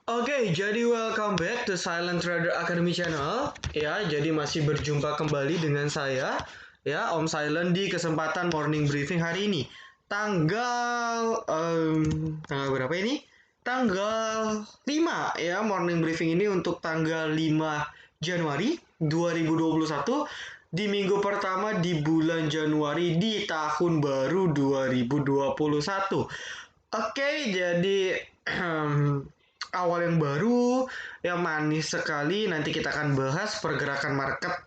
Oke, jadi welcome back to Silent Trader Academy Channel. Ya, jadi masih berjumpa kembali dengan saya, ya, Om Silent di kesempatan morning briefing hari ini. Tanggal berapa ini? Tanggal 5 ya, morning briefing ini untuk tanggal 5 Januari 2021 di minggu pertama di bulan Januari di tahun baru 2021. Oke, jadi awal yang baru, yang manis sekali. Nanti kita akan bahas pergerakan market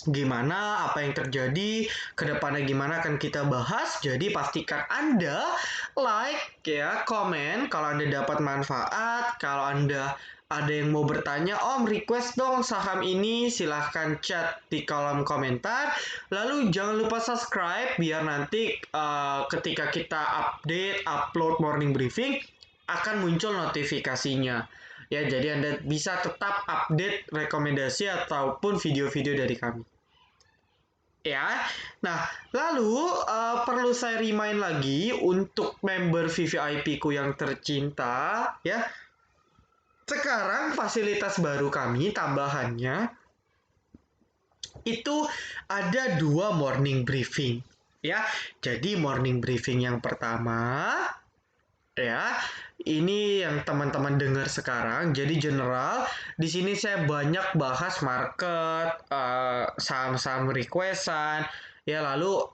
gimana, apa yang terjadi, kedepannya gimana akan kita bahas. Jadi pastikan Anda like ya, komen kalau Anda dapat manfaat, kalau Anda ada yang mau bertanya, Om request dong saham ini, silahkan chat di kolom komentar. Lalu jangan lupa subscribe biar nanti ketika kita upload morning briefing akan muncul notifikasinya. Ya, jadi Anda bisa tetap update rekomendasi ataupun video-video dari kami. Ya, nah lalu perlu saya remind lagi untuk member VVIP ku yang tercinta, ya. Sekarang fasilitas baru kami tambahannya itu ada 2 morning briefing, ya. Jadi morning briefing yang pertama, ya, ini yang teman-teman dengar sekarang. Jadi general, di sini saya banyak bahas market, saham-saham requestan, ya lalu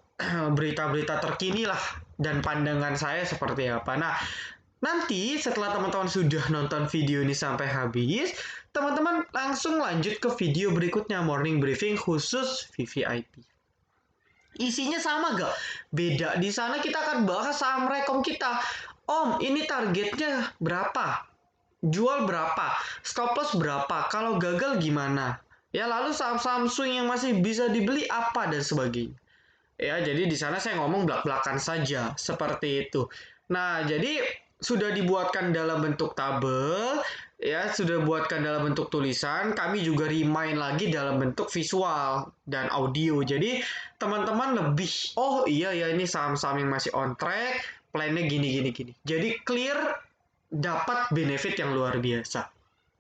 berita-berita terkini lah dan pandangan saya seperti apa. Nah, nanti setelah teman-teman sudah nonton video ini sampai habis, teman-teman langsung lanjut ke video berikutnya morning briefing khusus VVIP. Isinya sama gak? Beda. Di sana kita akan bahas saham rekom kita. Om, ini targetnya berapa? Jual berapa? Stop loss berapa? Kalau gagal gimana? Ya, lalu saham-saham swing yang masih bisa dibeli apa dan sebagainya. Ya, jadi di sana saya ngomong belak-belakan saja, seperti itu. Nah, jadi sudah dibuatkan dalam bentuk tabel, ya, sudah buatkan dalam bentuk tulisan. Kami juga remind lagi dalam bentuk visual dan audio. Jadi teman-teman lebih, oh iya ya ini saham-saham yang masih on track, plannya gini gini gini. Jadi clear, dapat benefit yang luar biasa.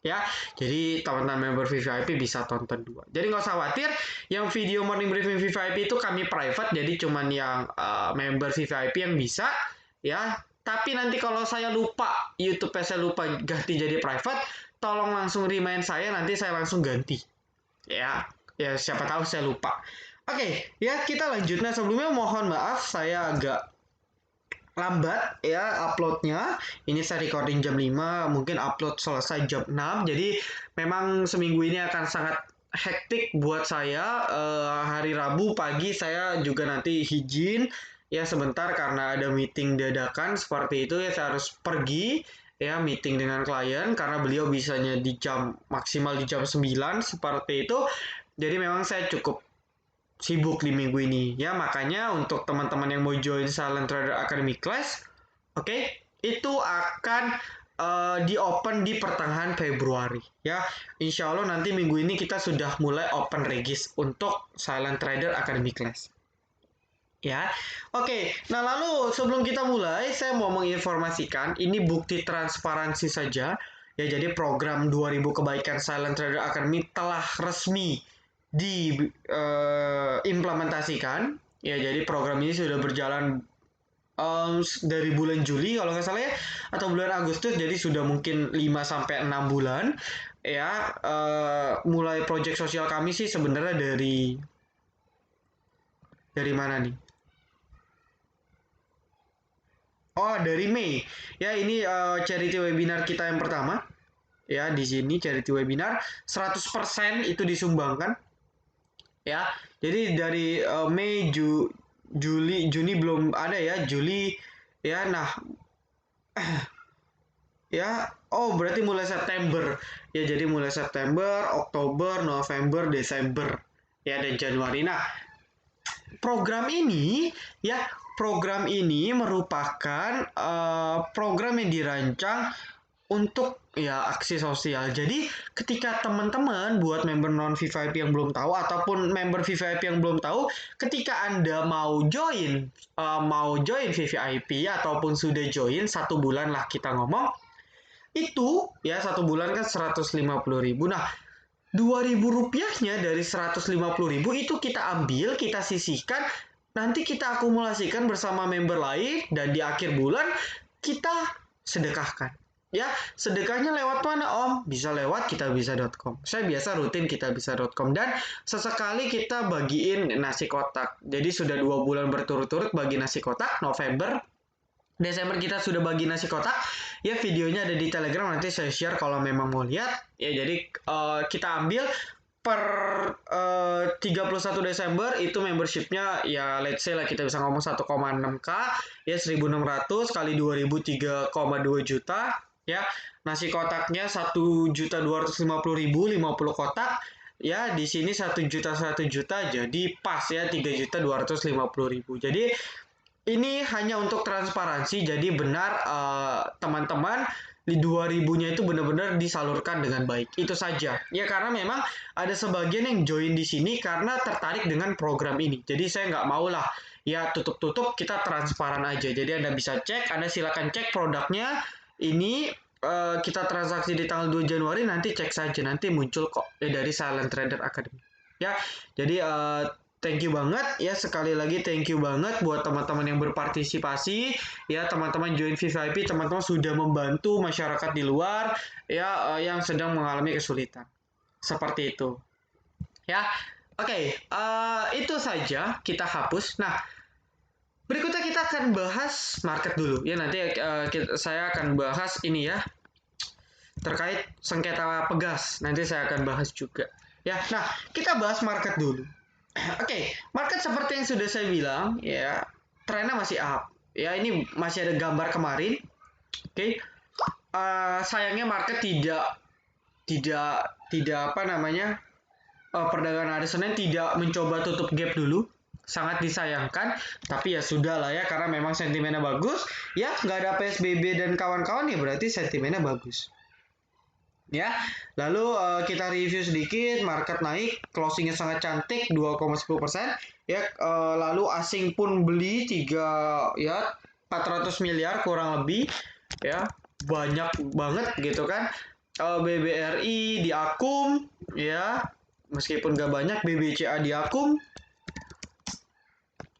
Ya, jadi teman-teman member VVIP bisa tonton dua. Jadi nggak usah khawatir, yang video morning briefing VVIP itu kami private, jadi cuman yang member VVIP yang bisa, ya. Tapi nanti kalau saya lupa, YouTube saya lupa ganti jadi private, tolong langsung remind saya, nanti saya langsung ganti. Ya, ya siapa tahu saya lupa. Oke, ya kita lanjut. Nah sebelumnya mohon maaf saya agak lambat ya uploadnya. Ini saya recording jam 5, mungkin upload selesai jam 6. Jadi memang seminggu ini akan sangat hektik buat saya. Hari Rabu pagi saya juga nanti izin ya sebentar karena ada meeting dadakan seperti itu ya, saya harus pergi ya meeting dengan klien karena beliau bisanya di jam maksimal di jam 9 seperti itu. Jadi memang saya cukup sibuk di minggu ini ya, makanya untuk teman-teman yang mau join Silent Trader Academy Class, oke, itu akan di open di pertengahan Februari ya. Insya Allah nanti minggu ini kita sudah mulai open regis untuk Silent Trader Academy Class ya. Oke, nah lalu sebelum kita mulai saya mau menginformasikan ini bukti transparansi saja ya. Jadi program 2000 kebaikan Silent Trader Academy telah resmi diimplementasikan ya. Jadi program ini sudah berjalan dari bulan Juli kalau nggak salah ya, atau bulan Agustus, jadi sudah mungkin 5 sampai 6 bulan ya. Mulai project sosial kami sih sebenarnya dari mana nih? Oh, dari Mei. Ya, ini charity webinar kita yang pertama. Ya, di sini charity webinar 100% itu disumbangkan. Ya. Jadi dari Mei, Juli, Juni belum ada ya, Juli ya. Nah, ya, oh berarti mulai September. Ya, jadi mulai September, Oktober, November, Desember ya dan Januari. Nah, program ini ya, program ini merupakan program yang dirancang untuk ya aksi sosial. Jadi ketika teman-teman buat member non VVIP yang belum tahu ataupun member VVIP yang belum tahu, ketika Anda mau join VVIP ataupun sudah join 1 bulan lah kita ngomong, Itu ya satu bulan kan 150.000. Nah, 2.000 rupiahnya dari 150.000 itu kita ambil, kita sisihkan, nanti kita akumulasikan bersama member lain dan di akhir bulan kita sedekahkan. Ya, sedekahnya lewat mana Om? Bisa lewat kitabisa.com. Saya biasa rutin kitabisa.com dan sesekali kita bagiin nasi kotak. Jadi sudah 2 bulan berturut-turut bagi nasi kotak. November, Desember kita sudah bagi nasi kotak. Ya, videonya ada di Telegram, nanti saya share kalau memang mau lihat. Ya, jadi kita ambil per 31 Desember itu membershipnya ya let's say lah kita bisa ngomong 1,6K ya 1.600 kali 2.000 3,2 juta ya. Nasi kotaknya 1.250.000 50 kotak ya, di sini 1 juta 1 juta jadi pas ya 3.250.000. Jadi ini hanya untuk transparansi, jadi benar teman-teman di 2.000-nya itu benar-benar disalurkan dengan baik. Itu saja. Ya karena memang ada sebagian yang join di sini karena tertarik dengan program ini. Jadi saya nggak mau lah ya tutup-tutup, kita transparan aja. Jadi Anda bisa cek, Anda silakan cek produknya. Ini kita transaksi di tanggal 2 Januari, nanti cek saja, nanti muncul kok dari Silent Trader Academy. Ya, jadi thank you banget ya, sekali lagi thank you banget buat teman-teman yang berpartisipasi ya, teman-teman join VVIP, teman-teman sudah membantu masyarakat di luar ya yang sedang mengalami kesulitan. Seperti itu. Ya. Oke, itu saja kita hapus. Nah, berikutnya kita akan bahas market dulu ya, nanti saya akan bahas ini ya terkait sengketa pegas, nanti saya akan bahas juga. Ya, nah kita bahas market dulu. Oke, market seperti yang sudah saya bilang ya, trennya masih up. Ya, ini masih ada gambar kemarin. Oke, sayangnya market tidak apa namanya perdagangan hari Senin tidak mencoba tutup gap dulu. Sangat disayangkan, tapi ya sudah lah ya, karena memang sentimennya bagus. Ya, nggak ada PSBB dan kawan-kawan ya, berarti sentimennya bagus. Ya, lalu kita review sedikit, market naik, closingnya sangat cantik 2,10%. Ya, lalu asing pun beli 400 miliar kurang lebih, ya banyak banget gitu kan. BBRI di akum, ya meskipun gak banyak, BBCA di akum,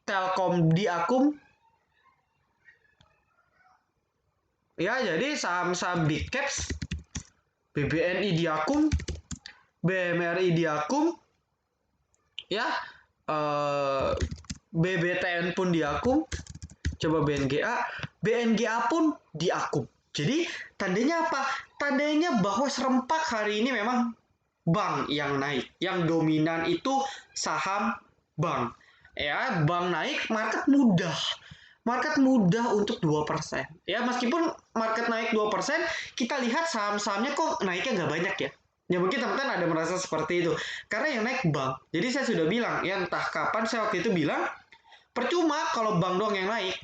Telkom di akum. Ya, jadi saham-saham big caps BBNI di akum, BMRI di akum, ya, BBTN pun di akum, coba BNGA pun di akum. Jadi tandanya apa? Tandanya bahwa serempak hari ini memang bank yang naik, yang dominan itu saham bank. Ya, bank naik, market mudah untuk 2%. Ya, meskipun market naik 2%, kita lihat saham-sahamnya kok naiknya nggak banyak ya. Ya mungkin teman-teman ada merasa seperti itu. Karena yang naik bank. Jadi saya sudah bilang, ya entah kapan saya waktu itu bilang, percuma kalau bank doang yang naik.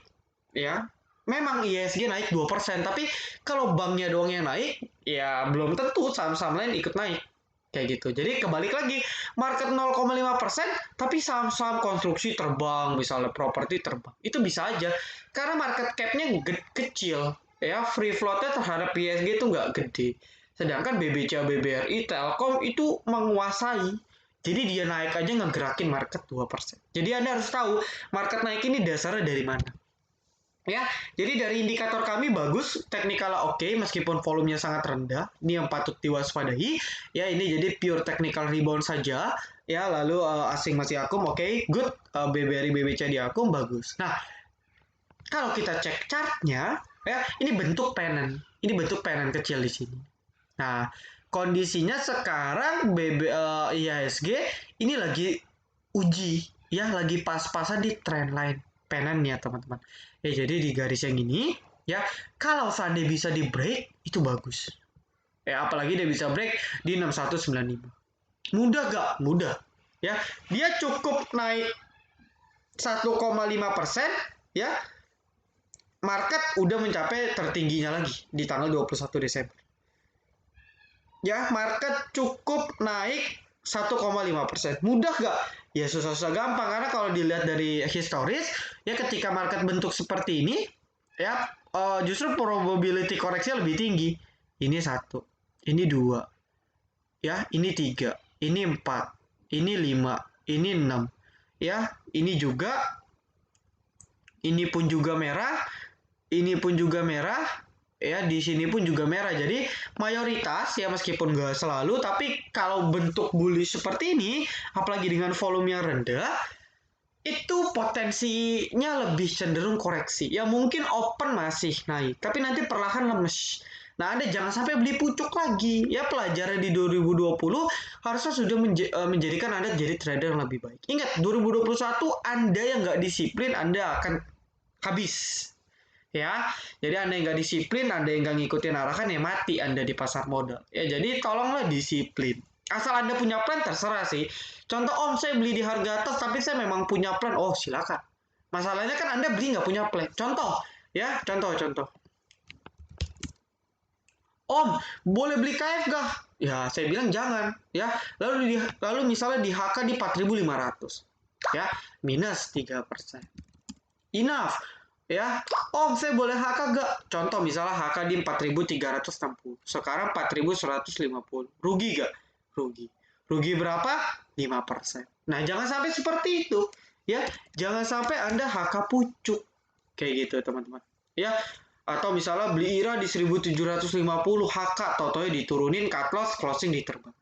Ya, memang ISG naik 2%, tapi kalau banknya doang yang naik, ya belum tentu saham-saham lain ikut naik. Kayak gitu. Jadi kebalik lagi, market 0,5%, tapi saham-saham konstruksi terbang, misalnya properti terbang. Itu bisa aja. Karena market cap-nya kecil. Ya, free float-nya terhadap ISG itu nggak gede. Sedangkan BBCA, BBRI, Telkom itu menguasai. Jadi dia naik aja ngegerakin market 2%. Jadi Anda harus tahu, market naik ini dasarnya dari mana. Ya, jadi dari indikator kami bagus, technical oke, meskipun volumenya sangat rendah. Ini yang patut diwaspadai. Ya, ini jadi pure technical rebound saja. Ya, lalu asing masih akum, oke, good. BBRI, BBCA di akum, bagus. Nah, kalau kita cek chartnya, ya, ini bentuk pennant. Ini bentuk pennant kecil di sini. Nah, kondisinya sekarang IHSG ini lagi uji, ya, lagi pas-pasan di trend line pennant ya teman-teman. Ya, jadi di garis yang ini, ya, kalau seandainya bisa di break, itu bagus. Ya, apalagi dia bisa break di 6195. Mudah gak? Mudah. Ya, dia cukup naik 1,5%, ya. Market udah mencapai tertingginya lagi di tanggal 21 Desember. Ya, market cukup naik 1,5%. Mudah gak? Ya susah-susah gampang, karena kalau dilihat dari historis, ya ketika market bentuk seperti ini, ya justru probability koreksi lebih tinggi. ini 1, ini 2, ya, ini 3, ini 4, ini 5, ini 6, ya, ini juga, ini pun juga merah, ini pun juga merah, ya, di sini pun juga merah. Jadi mayoritas ya meskipun nggak selalu, tapi kalau bentuk bullish seperti ini, apalagi dengan volume yang rendah, itu potensinya lebih cenderung koreksi. Ya mungkin open masih naik, tapi nanti perlahan lemes. Nah, Anda jangan sampai beli pucuk lagi. Ya pelajaran di 2020 harusnya sudah menjadikan Anda jadi trader yang lebih baik. Ingat, 2021 Anda yang nggak disiplin, Anda akan habis. Ya, jadi Anda yang nggak disiplin, Anda yang nggak ngikutin arahan, ya mati Anda di pasar modal. Ya, jadi tolonglah disiplin. Asal Anda punya plan, terserah sih. Contoh, Om, saya beli di harga atas, tapi saya memang punya plan. Oh, silakan. Masalahnya kan Anda beli nggak punya plan. Contoh, ya, contoh. Om, boleh beli KF gak? Ya, saya bilang jangan. Ya, lalu misalnya di HK di 4.500. Ya, minus 3%. Enough. Ya, Om, saya boleh HK gak? Contoh misalnya HK di 4.360. Sekarang 4.150. Rugi gak? Rugi. Rugi berapa? 5%. Nah, jangan sampai seperti itu. Ya, jangan sampai Anda HK pucuk. Kayak gitu, teman-teman. Ya, atau misalnya beli IRA di 1.750 HK, totonya diturunin, cut loss, closing diterbang.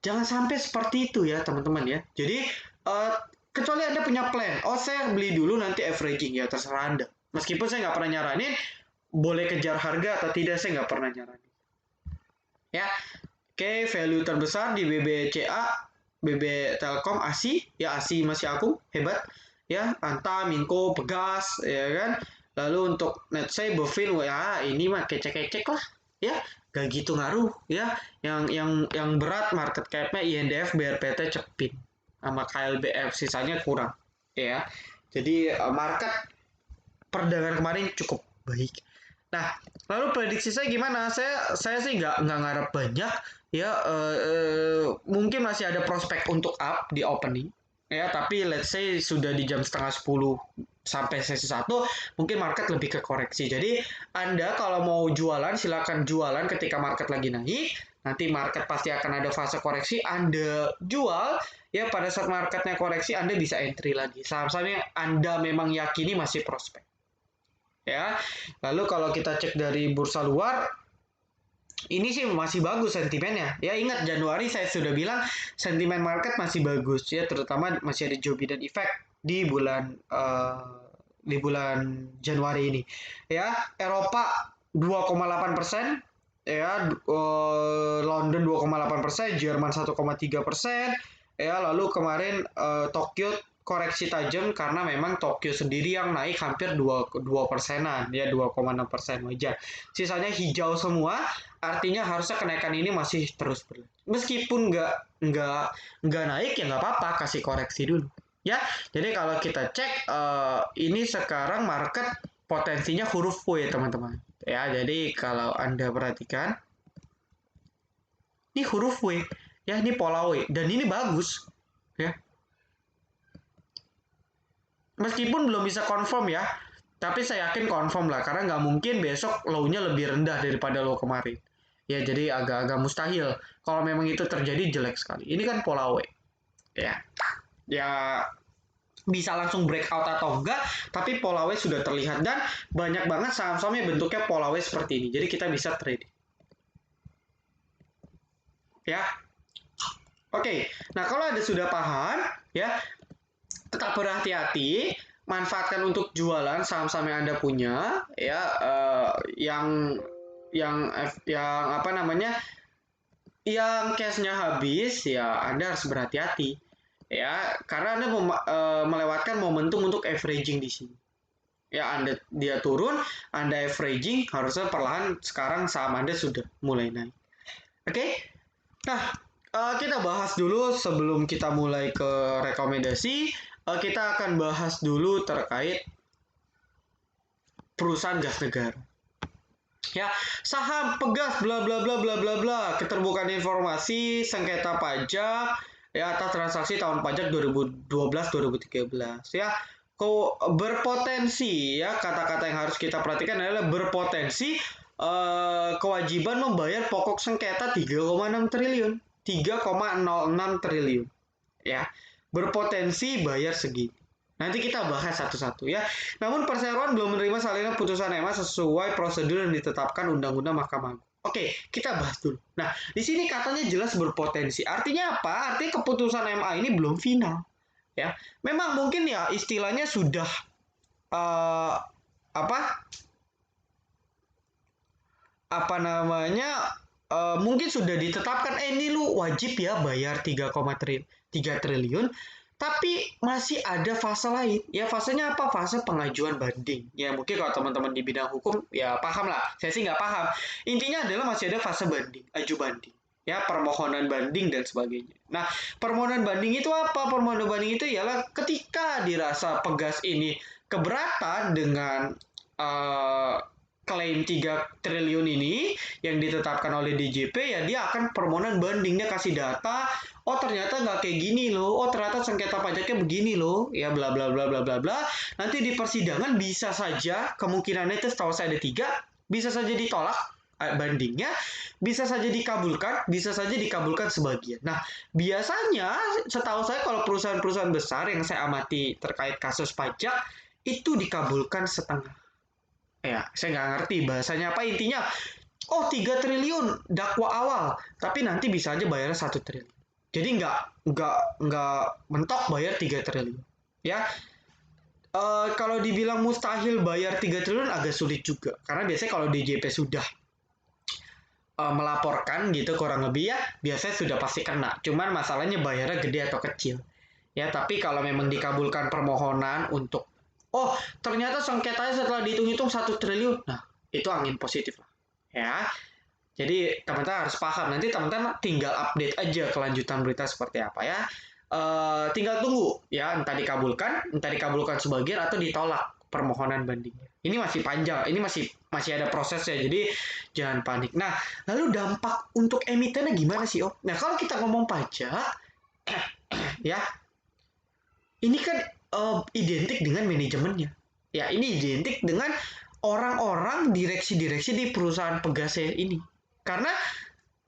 Jangan sampai seperti itu ya, teman-teman ya. Jadi, uh, kecuali Anda punya plan. Oh, saya beli dulu nanti averaging, ya terserah Anda. Meskipun saya nggak pernah nyaranin, boleh kejar harga atau tidak, saya nggak pernah nyaranin. Ya, oke, value terbesar di BBCA, BB Telkom, ASI, ya ASI masih aku, hebat. Ya, Anta, Minko, Pegas, ya kan. Lalu untuk Netsay, Bovin, ya ini mah kecek-kecek lah. Ya, gak gitu ngaruh ya. Yang berat market cap-nya INDF, BRPT, Cepin sama KLBF, sisanya kurang ya. Jadi market perdagangan kemarin cukup baik. Nah, lalu prediksi saya gimana? Saya sih nggak ngarep banyak ya. Mungkin masih ada prospek untuk up di opening ya. Tapi let's say sudah di jam setengah 10 sampai sesi 1, mungkin market lebih ke koreksi. Jadi Anda kalau mau jualan, silakan jualan ketika market lagi naik. Nanti market pasti akan ada fase koreksi. Anda jual ya pada saat marketnya koreksi, Anda bisa entry lagi. Saham-saham yang Anda memang yakini masih prospek. Ya, lalu kalau kita cek dari bursa luar, ini sih masih bagus sentimennya. Ya ingat Januari saya sudah bilang sentimen market masih bagus ya, terutama masih ada Joe Biden effect di bulan Januari ini. Ya, Eropa 2,8%, ya, London 2,8%, Jerman 1,3%, ya, lalu kemarin Tokyo koreksi tajam karena memang Tokyo sendiri yang naik hampir 2 persenan, ya 2,6% wajar. Sisanya hijau semua, artinya harusnya kenaikan ini masih terus berlanjut. Meskipun nggak naik ya nggak apa-apa, kasih koreksi dulu. Ya, jadi kalau kita cek ini sekarang market potensinya huruf W teman-teman. Ya, jadi kalau Anda perhatikan, ini huruf W, ya ini pola W dan ini bagus, ya. Meskipun belum bisa confirm ya, tapi saya yakin confirm lah karena nggak mungkin besok low-nya lebih rendah daripada low kemarin. Ya, jadi agak-agak mustahil. Kalau memang itu terjadi jelek sekali. Ini kan pola W. Ya. Ya bisa langsung breakout atau enggak, tapi pola W sudah terlihat dan banyak banget saham-sahamnya bentuknya pola W seperti ini. Jadi kita bisa trading. Ya. Oke. Nah, kalau Anda sudah paham, ya, tetap berhati-hati, manfaatkan untuk jualan saham-saham yang Anda punya, ya, yang apa namanya, yang cashnya habis, ya Anda harus berhati-hati, ya, karena Anda melewatkan momentum untuk averaging di sini. Ya, dia turun, Anda averaging, harusnya perlahan sekarang saham Anda sudah mulai naik. Oke, nah kita bahas dulu sebelum kita mulai ke rekomendasi. Kita akan bahas dulu terkait perusahaan gas negara. Ya, saham Pegas bla bla bla bla bla bla, keterbukaan informasi sengketa pajak ya atas transaksi tahun pajak 2012-2013 ya. Berpotensi ya, kata-kata yang harus kita perhatikan adalah berpotensi kewajiban membayar pokok sengketa 3,6 triliun. 3,06 triliun. Ya, berpotensi bayar segini. Nanti kita bahas satu-satu ya. Namun perseroan belum menerima salinan putusan MA sesuai prosedur yang ditetapkan Undang-Undang Mahkamah Agung. Oke, kita bahas dulu. Nah, di sini katanya jelas berpotensi. Artinya apa? Artinya keputusan MA ini belum final. Ya, memang mungkin ya istilahnya sudah uh, apa apa namanya mungkin sudah ditetapkan ini lu wajib ya bayar 3 triliun, tapi masih ada fase lain. Ya fasenya apa? Fase pengajuan banding. Ya mungkin kalau teman-teman di bidang hukum ya paham lah. Saya sih nggak paham. Intinya adalah masih ada fase banding, aju banding. Ya permohonan banding dan sebagainya. Nah, permohonan banding itu apa? Permohonan banding itu ialah ketika dirasa pegas ini keberatan dengan uh, klaim 3 triliun ini yang ditetapkan oleh DJP, ya dia akan permohonan bandingnya kasih data, oh ternyata nggak kayak gini loh, oh ternyata sengketa pajaknya begini loh, ya bla bla bla bla bla bla. Nanti di persidangan bisa saja kemungkinannya itu setahu saya ada 3, bisa saja ditolak bandingnya, bisa saja dikabulkan sebagian. Nah, biasanya setahu saya kalau perusahaan-perusahaan besar yang saya amati terkait kasus pajak itu dikabulkan setengah. Ya, saya nggak ngerti bahasanya apa, intinya, oh 3 triliun dakwa awal, tapi nanti bisa aja bayarnya 1 triliun. Jadi nggak mentok bayar 3 triliun. Ya, kalau dibilang mustahil bayar 3 triliun agak sulit juga. Karena biasanya kalau DJP sudah melaporkan gitu kurang lebih ya, biasanya sudah pasti kena. Cuman masalahnya bayarnya gede atau kecil. Ya, tapi kalau memang dikabulkan permohonan untuk, oh ternyata sengketanya setelah dihitung-hitung 1 triliun, nah itu angin positif lah. Ya, jadi teman-teman harus paham. Nanti teman-teman tinggal update aja kelanjutan berita seperti apa ya. Tinggal tunggu ya, entah dikabulkan sebagian atau ditolak permohonan bandingnya. Ini masih panjang, ini masih ada prosesnya. Jadi jangan panik. Nah, lalu dampak untuk emitennya gimana sih, Om? Nah, kalau kita ngomong pajak, ya ini kan identik dengan manajemennya. Ya, ini identik dengan orang-orang direksi-direksi di perusahaan pegasnya ini. Karena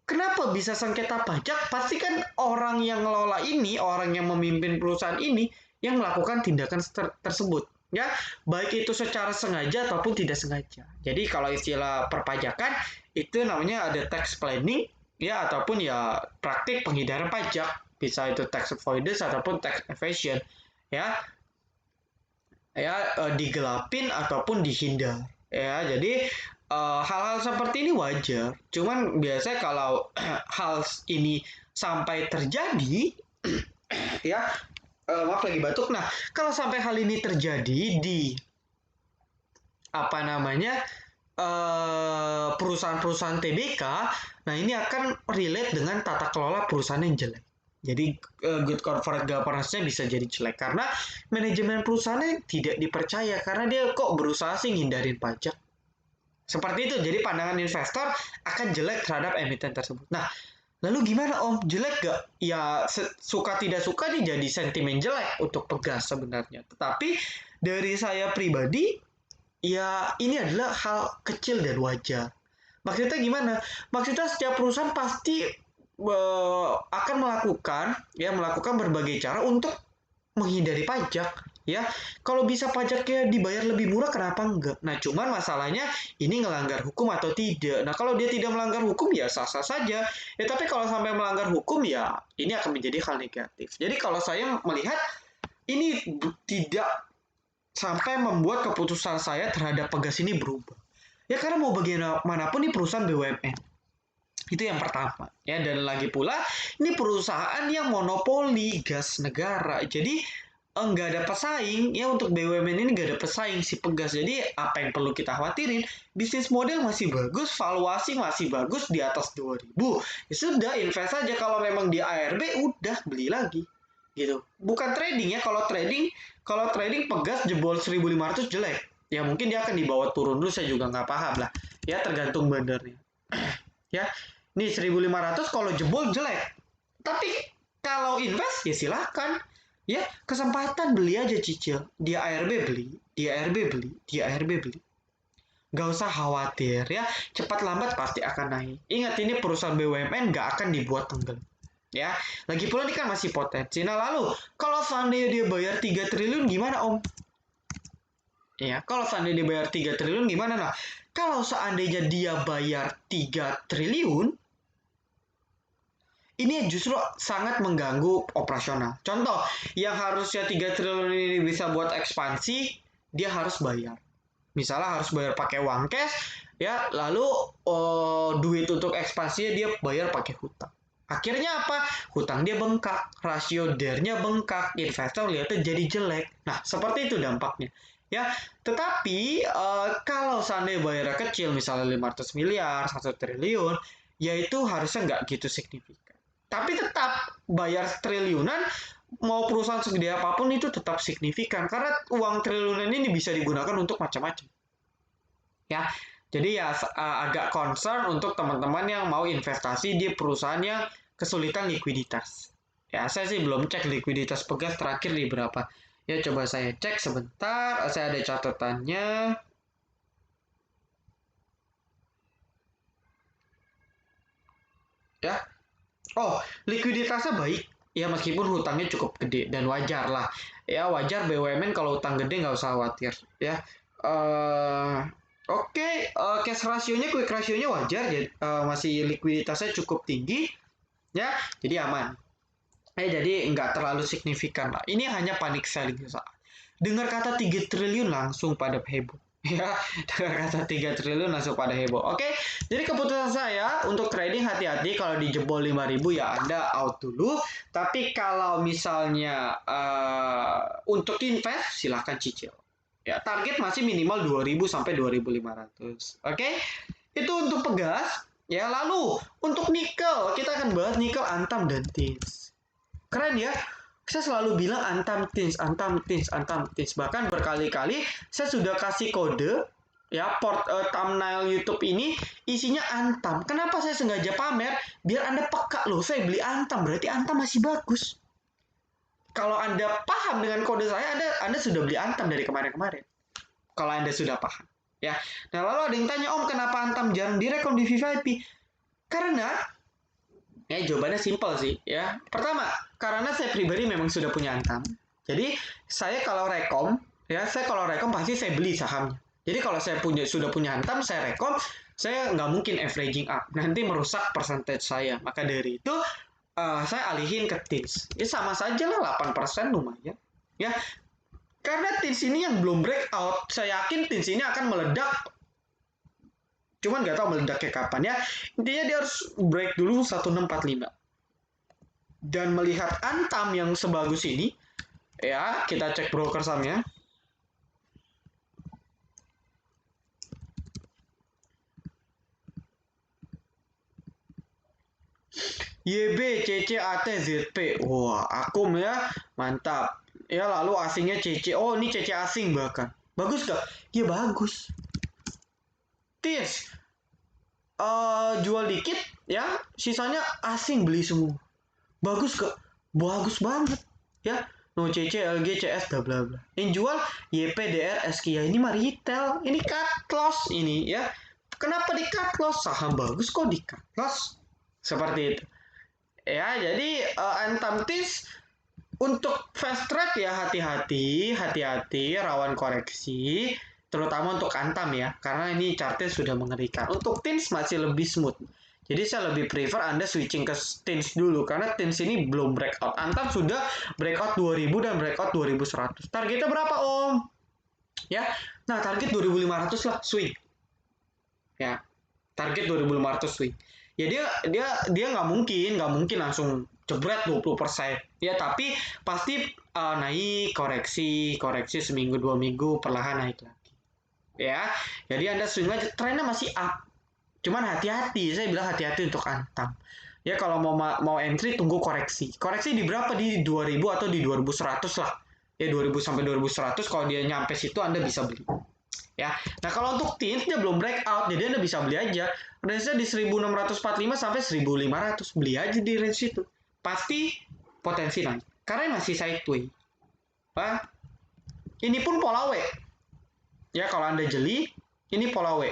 kenapa bisa sengketa pajak? Pasti kan orang yang ngelola ini, orang yang memimpin perusahaan ini yang melakukan tindakan tersebut. Ya, baik itu secara sengaja ataupun tidak sengaja. Jadi kalau istilah perpajakan itu namanya ada tax planning ya ataupun ya praktik penghindaran pajak, bisa itu tax avoidance ataupun tax evasion ya digelapin ataupun dihindar ya. Jadi hal-hal seperti ini wajar, cuman biasanya kalau hal ini sampai terjadi ya maaf lagi batuk. Nah, kalau sampai hal ini terjadi di apa namanya perusahaan-perusahaan TBK, nah ini akan relate dengan tata kelola perusahaan yang jelek. Jadi good corporate governance-nya bisa jadi jelek karena manajemen perusahaannya tidak dipercaya karena dia kok berusaha sih ngindarin pajak. Seperti itu, jadi pandangan investor akan jelek terhadap emiten tersebut. Nah, lalu gimana Om? Jelek gak? Ya suka tidak suka nih jadi sentimen jelek untuk Pegas sebenarnya. Tetapi dari saya pribadi, ya ini adalah hal kecil dan wajar. Maksudnya gimana? Maksudnya setiap perusahaan pasti akan melakukan berbagai cara untuk menghindari pajak. Ya, kalau bisa pajaknya dibayar lebih murah, kenapa enggak? Nah, cuman masalahnya ini ngelanggar hukum atau tidak. Nah, kalau dia tidak melanggar hukum ya sah-sah saja. Ya, tapi kalau sampai melanggar hukum ya ini akan menjadi hal negatif. Jadi kalau saya melihat ini tidak sampai membuat keputusan saya terhadap Pegas ini berubah. Ya karena mau bagaimanapun ini perusahaan BUMN. Itu yang pertama. Ya, dan lagi pula ini perusahaan yang monopoli gas negara. Jadi nggak ada pesaing ya, untuk BUMN ini nggak ada pesaing si Pegas. Jadi apa yang perlu kita khawatirin? Bisnis model masih bagus, valuasi masih bagus di atas 2000. Ya sudah, invest saja. Kalau memang di ARB udah beli lagi. Gitu. Bukan trading ya. Kalau trading Pegas jebol 1.500 jelek. Ya mungkin dia akan dibawa turun dulu, saya juga nggak paham lah. Ya tergantung bandarnya. Ya, ini 1.500 kalau jebol jelek. Tapi kalau invest ya silahkan. Ya, kesempatan beli aja cicil. Di ARB beli, di ARB beli, di ARB beli. Nggak usah khawatir ya, cepat lambat pasti akan naik. Ingat ini perusahaan BUMN nggak akan dibuat tenggelam. Ya, lagi pula ini kan masih potensi. Nah lalu, kalau seandainya dia bayar 3 triliun gimana Om? Ya, kalau seandainya dia bayar 3 triliun gimana? Nah, kalau seandainya dia bayar 3 triliun, ini justru sangat mengganggu operasional. Contoh, yang harusnya 3 triliun ini bisa buat ekspansi, dia harus bayar. Misalnya harus bayar pakai uang cash, ya, lalu duit untuk ekspansinya dia bayar pakai hutang. Akhirnya apa? Hutang dia bengkak, rasio DER-nya bengkak, investor lihatnya jadi jelek. Nah, seperti itu dampaknya. Ya, tetapi kalau seandainya bayarnya kecil, misalnya 500 miliar, 1 triliun, ya itu harusnya nggak gitu signifikan. Tapi tetap bayar triliunan, mau perusahaan segede apapun itu tetap signifikan karena uang triliunan ini bisa digunakan untuk macam-macam. Ya, jadi ya agak concern untuk teman-teman yang mau investasi di perusahaan yang kesulitan likuiditas. Ya, saya sih belum cek likuiditas Pegas terakhir di berapa. Ya, coba saya cek sebentar. Saya ada catatannya. Ya, oh, likuiditasnya baik. Ya, meskipun hutangnya cukup gede dan wajar lah. Ya, wajar BUMN kalau hutang gede nggak usah khawatir. Ya, oke, cash rasionya, quick rasionya wajar ya, masih likuiditasnya cukup tinggi, ya, jadi aman. Jadi nggak terlalu signifikan lah. Ini hanya panik selling saat. Dengar kata 3 triliun langsung pada heboh. Ya, dengar kata 3 triliun langsung pada heboh. Oke, jadi keputusan saya untuk trading hati-hati kalau dijebol 5.000 ya Anda out dulu. Tapi kalau misalnya untuk invest silahkan cicil. Ya, target masih minimal 2.000 sampai 2.500. Oke? Itu untuk Pegas. Ya, lalu untuk nikel, kita akan bahas nikel, Antam dan Tins. Keren ya. Saya selalu bilang Antam Tins, Antam Tins, Antam Tins. Bahkan berkali-kali saya sudah kasih kode ya thumbnail YouTube ini isinya Antam. Kenapa saya sengaja pamer? Biar Anda peka loh, saya beli Antam, berarti Antam masih bagus. Kalau Anda paham dengan kode saya, Anda sudah beli Antam dari kemarin-kemarin. Kalau Anda sudah paham. Ya. Nah, lalu ada yang tanya, Om, kenapa Antam jarang direkom di VVIP? Karena jawabannya simpel sih ya. Pertama, karena saya pribadi memang sudah punya Antam. Jadi saya kalau rekom pasti saya beli sahamnya. Jadi kalau saya sudah punya Antam, saya rekom, saya nggak mungkin averaging up. Nanti merusak percentage saya. Maka dari itu saya alihin ke TINS. Ya sama saja lah 8% lumayan. Ya, karena TINS ini yang belum breakout, saya yakin TINS ini akan meledak. Cuman nggak tahu meledaknya kapan ya. Intinya dia harus break dulu 1645. Dan melihat Antam yang sebagus ini, ya kita cek broker sahamnya. YB, CC, AT, ZP. Wah, akum ya. Mantap. Ya, lalu asingnya CC. Oh, ini CC asing bahkan. Bagus gak? Ya, bagus. Tis. Jual dikit, ya. Sisanya asing beli semua. Bagus gak? Bagus banget. Ya. No CC, LG, CS, bla bla bla. Yang jual YP, DR, SKIA. Ini mah retail. Ini cut loss ini ya. Kenapa di cut loss? Saham bagus kok di cut loss. Seperti itu. Ya, jadi Antamtis untuk fast trade ya hati-hati, rawan koreksi, terutama untuk Antam ya, karena ini chartnya sudah mengerikan. Untuk Tins masih lebih smooth. Jadi saya lebih prefer Anda switching ke Tins dulu, karena Tins ini belum breakout. Antam sudah breakout 2000 dan breakout 2100. Targetnya berapa Om? Ya, nah target 2500 lah swing. Ya, target 2500 swing. Ya dia nggak mungkin langsung jebret 20%. Ya tapi pasti naik koreksi seminggu 2 minggu perlahan naik lagi. Ya, jadi Anda swing aja trennya masih up. Cuman hati-hati, saya bilang hati-hati untuk Antam. Ya kalau mau entry tunggu koreksi. Koreksi di berapa? Di 2000 atau di 2100 lah. Ya 2000 sampai 2100 kalau dia nyampe situ Anda bisa beli. Ya. Nah, kalau untuk teens dia belum breakout, jadi Anda bisa beli aja. Range-nya di 1645 sampai 1500. Beli aja di range itu. Pasti potensi naik. Karena masih sideways. Ini pun pola W. Ya, kalau Anda jeli, Ini pola W.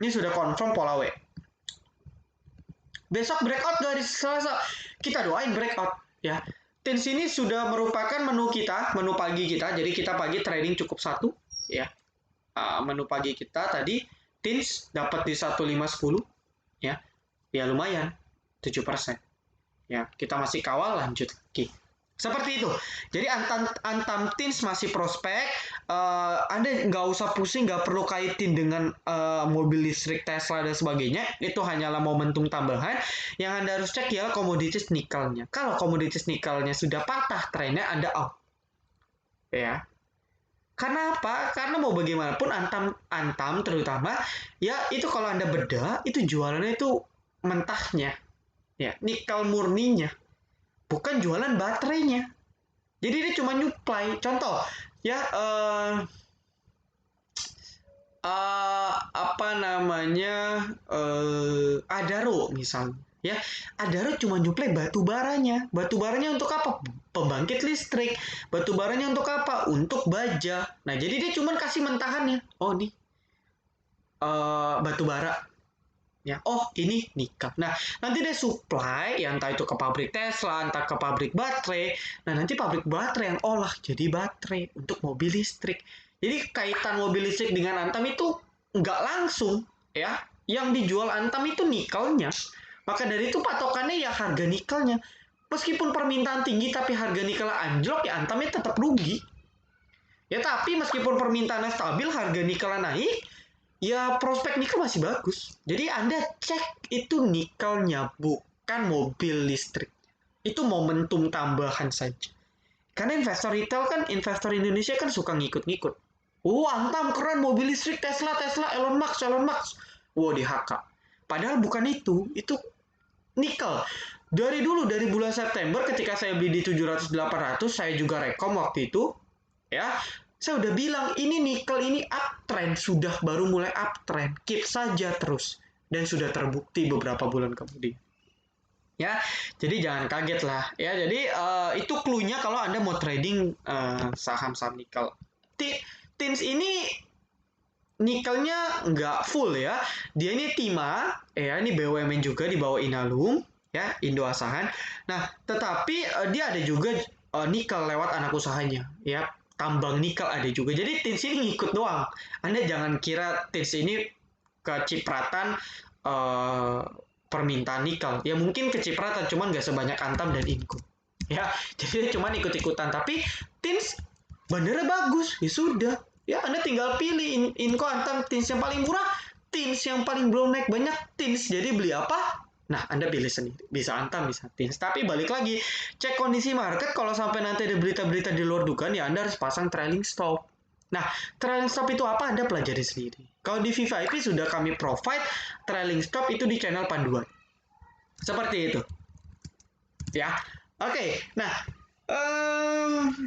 Ini sudah confirm pola W. Besok breakout dari Selasa. Kita doain breakout ya. Tins ini sudah merupakan menu kita, menu pagi kita. Jadi kita pagi trading cukup satu ya. Menu pagi kita tadi Tins dapat di 1510 ya. Ya lumayan 7%. Ya, kita masih kawal lanjut lagi. Seperti itu. Jadi Antam Tins masih prospek. Anda nggak usah pusing, nggak perlu kaitin dengan mobil listrik Tesla dan sebagainya. Itu hanyalah momentum tambahan. Yang Anda harus cek ialah komoditas nikelnya. Kalau komoditas nikelnya sudah patah trennya, Anda out. Ya. Karena apa? Karena mau bagaimanapun Antam terutama ya itu kalau Anda bedah itu jualannya itu mentahnya. Ya, nikel murninya. Bukan jualan baterainya. Jadi dia cuma nyuplai. Contoh, ya apa namanya Adaro misalnya. Ya, Adaro cuma nyuplai batu baranya. Batu baranya untuk apa? Pembangkit listrik. Batu baranya untuk apa? Untuk baja. Nah, jadi dia cuma kasih mentahannya. Oh, nih batu bara. Ya, oh ini nikel. Nah, nanti dia supply, ya entah itu ke pabrik Tesla, entah ke pabrik baterai. Nah, nanti pabrik baterai yang olah jadi baterai untuk mobil listrik. Jadi kaitan mobil listrik dengan Antam itu nggak langsung, ya. Yang dijual Antam itu nikelnya. Maka dari itu patokannya ya harga nikelnya. Meskipun permintaan tinggi tapi harga nikel anjlok, ya Antamnya tetap rugi. Ya tapi meskipun permintaannya stabil, harga nikelnya naik, ya prospek nikel masih bagus. Jadi Anda cek itu nikelnya, bukan mobil listrik. Itu momentum tambahan saja. Karena investor retail kan, investor Indonesia kan suka ngikut-ngikut. Antam keren mobil listrik Tesla, Elon Musk. Di HK. Padahal bukan itu nikel. Dari dulu, dari bulan September ketika saya beli di 700-800, saya juga rekom waktu itu. Ya, saya udah bilang ini nikel ini uptrend, sudah baru mulai uptrend, keep saja terus, dan sudah terbukti beberapa bulan kemudian. Ya, jadi jangan kaget lah. Ya, jadi itu clue-nya kalau Anda mau trading saham-saham nikel. Tins ini nikelnya nggak full ya. Dia ini Tima, ya ini BUMN juga di bawah Inalum, ya Indo Asahan. Nah, tetapi dia ada juga nikel lewat anak usahanya, ya tambang nikel ada juga. Jadi Tins ini ngikut doang. Anda jangan kira Tins ini kecipratan permintaan nikel. Ya mungkin kecipratan, cuman nggak sebanyak Antam dan Inco. Ya, jadi dia cuma ikut-ikutan. Tapi Tins bandernya bagus, ya sudah. Ya Anda tinggal pilih Inco, Antam, Tins yang paling murah, Tins yang paling belum naik banyak, Tins. Jadi beli apa? Nah, Anda pilih sendiri. Bisa Antam, bisa Tins. Tapi balik lagi, cek kondisi market. Kalau sampai nanti ada berita-berita di luar dugaan, ya Anda harus pasang trailing stop. Nah, trailing stop itu apa? Anda pelajari sendiri. Kalau di VVIP sudah kami provide trailing stop itu di channel panduan. Seperti itu. Ya, oke. Nah,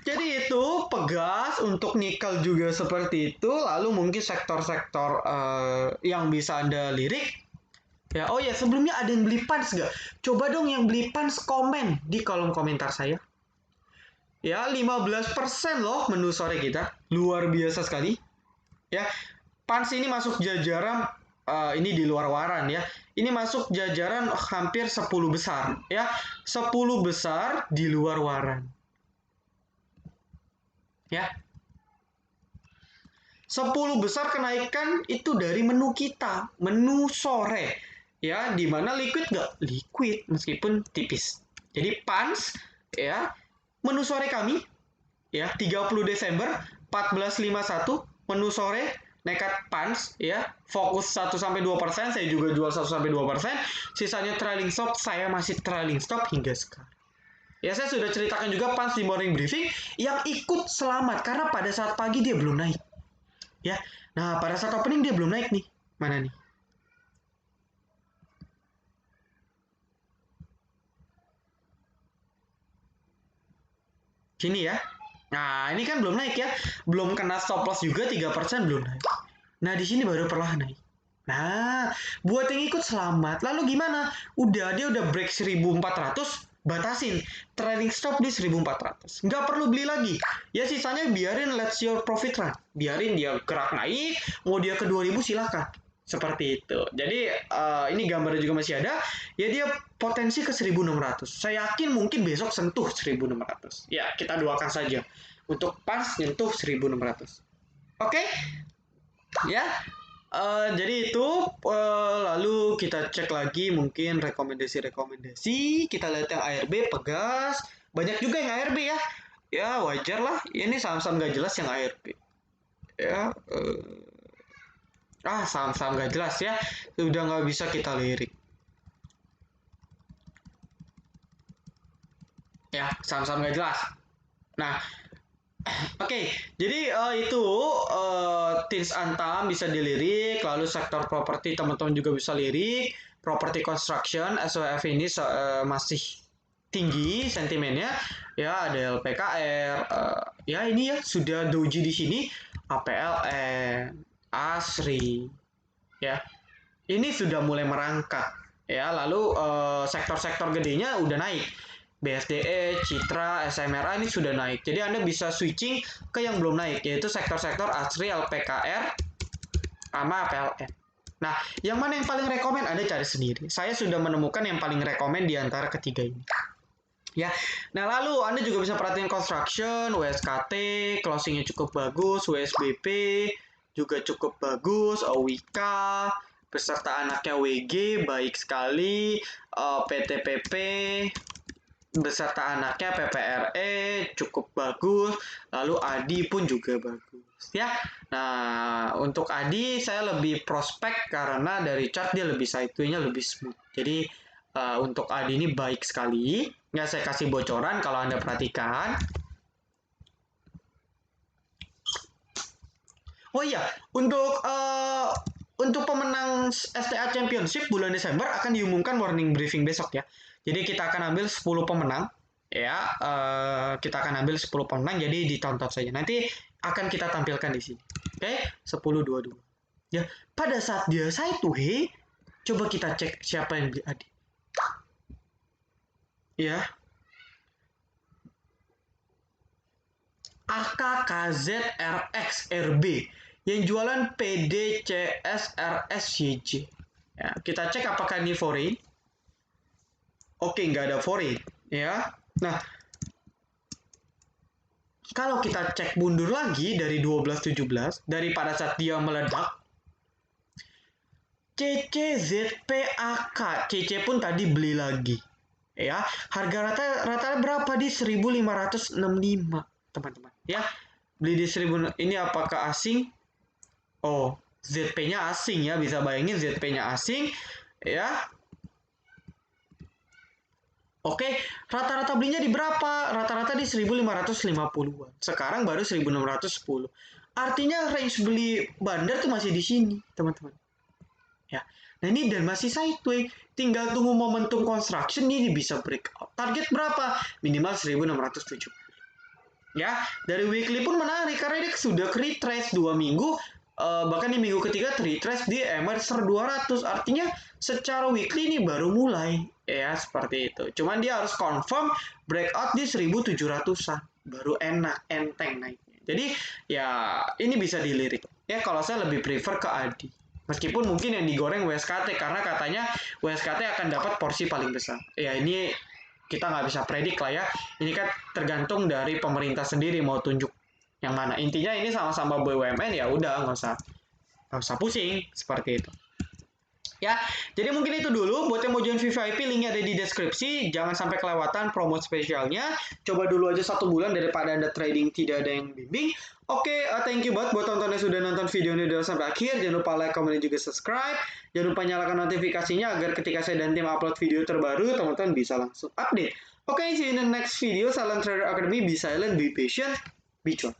jadi itu pegas untuk nikel juga seperti itu. Lalu mungkin sektor-sektor yang bisa Anda lirik. Ya, oh ya sebelumnya ada yang beli pans nggak? Coba dong yang beli pans komen di kolom komentar saya. Ya, 15% loh menu sore kita. Luar biasa sekali. Ya, pans ini masuk jajaran ini di luar waran ya. Ini masuk jajaran hampir 10 besar ya. 10 besar di luar waran. Ya. 10 besar kenaikan itu dari menu kita, menu sore. Ya, di mana liquid nggak? Liquid meskipun tipis. Jadi pans ya, menu sore kami ya 30 Desember 1451 menu sore nekat pans ya, fokus 1 sampai 2%, saya juga jual 1 sampai 2%, sisanya trailing stop, saya masih trailing stop hingga sekarang. Ya, saya sudah ceritakan juga pans di morning briefing yang ikut selamat karena pada saat pagi dia belum naik. Ya. Nah, pada saat opening dia belum naik nih. Mana nih? Sini ya. Nah, ini kan belum naik ya. Belum kena stop loss juga 3% belum naik. Nah, di sini baru perlahan naik. Nah, buat yang ikut selamat. Lalu gimana? Dia udah break 1400, batasin trading stop di 1400. Nggak perlu beli lagi. Ya sisanya biarin let your profit run. Biarin dia gerak naik, mau dia ke 2000 silakan. Seperti itu. Jadi ini gambarnya juga masih ada. Ya dia potensi ke 1600. Saya yakin mungkin besok sentuh 1600. Ya, kita doakan saja untuk pas nyentuh 1600. Oke? Ya, jadi itu lalu kita cek lagi mungkin rekomendasi-rekomendasi. Kita lihat yang ARB Pegas. Banyak juga yang ARB ya. Ya wajar lah. Ini saham-saham gak jelas yang ARB. Ya. Saham-saham gak jelas ya. Sudah nggak bisa kita lirik. Ya, saham-saham gak jelas. Nah, Oke, jadi itu Tins Antam bisa dilirik, lalu sektor properti teman-teman juga bisa lirik, property construction SWF ini masih tinggi sentimennya, ya ada LPKR, ya ini ya sudah doji di sini, APLN, ASRI, ya ini sudah mulai merangkak, ya lalu sektor-sektor gedenya udah naik. BSDE, Citra, SMRA ini sudah naik. Jadi Anda bisa switching ke yang belum naik, yaitu sektor-sektor ASRI, LPKR, sama PLN. Nah, yang mana yang paling rekomen Anda cari sendiri. Saya sudah menemukan yang paling rekomen di antara ketiga ini. Ya, nah lalu Anda juga bisa perhatiin construction, WSKT, closingnya cukup bagus, WSBP juga cukup bagus, OWK, beserta anaknya WG baik sekali, PTPP beserta anaknya PPRE cukup bagus, lalu Adi pun juga bagus ya. Nah, untuk Adi saya lebih prospek karena dari chart dia lebih sideway-nya lebih smooth. Jadi untuk Adi ini baik sekali. Nggak saya kasih bocoran kalau Anda perhatikan. Oh iya, untuk pemenang STA Championship bulan Desember akan diumumkan morning briefing besok ya. Jadi kita akan ambil 10 pemenang ya. Kita akan ambil 10 pemenang jadi ditonton saja. Nanti akan kita tampilkan di sini. Oke, 10-22. Ya, pada saat dia sideways, coba kita cek siapa yang beli Adi. Ya. AKKZRXRB yang jualan PDCSRSYJ. Ya, kita cek apakah ini foreign. Oke, nggak ada foreign. Ya, nah kalau kita cek mundur lagi dari 12-17, dari pada saat dia meledak, CCZPAK, CC pun tadi beli lagi. Ya, harga rata berapa di 1565, teman-teman. Ya, beli di 1000 ini apakah asing? Oh, ZP-nya asing ya, bisa bayangin ZP-nya asing ya. Oke, rata-rata belinya di berapa? Rata-rata di 1550-an. Sekarang baru 1610. Artinya range beli bandar tuh masih di sini, teman-teman. Ya. Nah, ini dan masih sideways. Tinggal tunggu momentum construction ini bisa breakout. Target berapa? Minimal 1670. Ya, dari weekly pun menarik karena dia sudah retrace 2 minggu, bahkan di minggu ketiga retrace di MR 200. Artinya secara weekly ini baru mulai ya seperti itu. Cuman dia harus confirm breakout di 1700-an baru enteng naiknya. Jadi ya ini bisa dilirik. Ya kalau saya lebih prefer ke Adi. Meskipun mungkin yang digoreng WSKT karena katanya WSKT akan dapat porsi paling besar. Ya ini kita nggak bisa predik lah ya. Ini kan tergantung dari pemerintah sendiri mau tunjuk yang mana. Intinya ini sama-sama BUMN ya udah nggak usah pusing seperti itu. Ya, jadi mungkin itu dulu. Buat yang mau join VVIP, linknya ada di deskripsi. Jangan sampai kelewatan promo spesialnya. Coba dulu aja 1 bulan daripada Anda trading tidak ada yang bimbing. Oke, thank you buat tonton yang sudah nonton video ini dari sampai akhir. Jangan lupa like, comment, dan juga subscribe. Jangan lupa nyalakan notifikasinya agar ketika saya dan tim upload video terbaru, teman-teman bisa langsung update. Oke, see you in the next video. Salam Trader Academy. Be silent, be patient, be cuan.